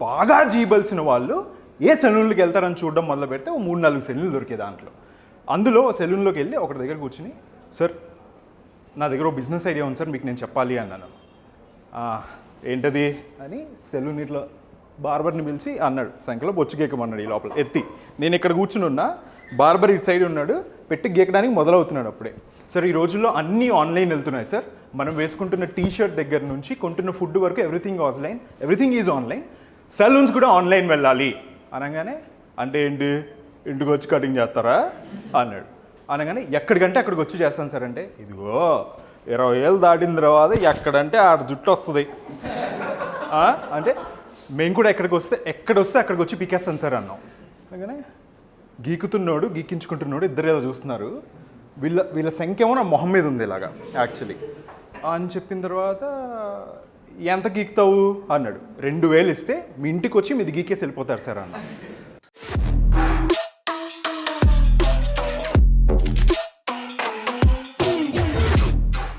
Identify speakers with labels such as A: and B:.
A: బాగా జీబల్సిన వాళ్ళు ఏ సెలూన్లోకి వెళ్తారని చూడడం మొదలు పెడితే 3-4 సెలూన్లు దొరికే దాంట్లో. అందులో సెలూన్లోకి వెళ్ళి ఒకటి దగ్గర కూర్చుని, సార్ నా దగ్గర బిజినెస్ ఐడియా ఉంది సార్, మీకు నేను చెప్పాలి అన్నాను. ఏంటది అని సెలూన్ ఇట్లా బార్బర్ని పిలిచి అన్నాడు, సంఖ్యలో బొచ్చు గీకమన్నాడు. ఈ లోపల ఎత్తి నేను ఇక్కడ కూర్చుని ఉన్నా, బార్బర్ ఇటు సైడ్ ఉన్నాడు, పెట్టి గీకడానికి మొదలవుతున్నాడు. అప్పుడే సార్ ఈ రోజుల్లో అన్నీ ఆన్లైన్ వెళ్తున్నాయి సార్, మనం వేసుకుంటున్న టీషర్ట్ దగ్గర నుంచి కొంటున్న ఫుడ్ వరకు ఎవ్రీథింగ్ ఈజ్ ఆన్లైన్, సెలూన్స్ కూడా ఆన్లైన్ వెళ్ళాలి అనగానే, అంటే ఏంటి ఇంటికి వచ్చి కటింగ్ చేస్తారా అన్నాడు. అనగానే ఎక్కడికంటే అక్కడికి వచ్చి చేస్తాను సార్ అంటే, ఇదిగో 20 ఏళ్ళు దాటిన తర్వాత ఎక్కడంటే ఆడ జుట్టు వస్తుంది అంటే మేము కూడా ఎక్కడొస్తే అక్కడికి వచ్చి పీకేస్తాను సార్ అన్నాం. అనగానే గీకించుకుంటున్నాడు, ఇద్దరు ఏదో చూస్తున్నారు. వీళ్ళ సంఖ్య ఏమో నా మొహం మీద ఉంది ఇలాగా యాక్చువల్లీ అని చెప్పిన తర్వాత, ఎంత గీకుతావు అన్నాడు. 2000 ఇస్తే మీ ఇంటికి వచ్చి మీది గీకేసి వెళ్ళిపోతారు సార్ అన్న.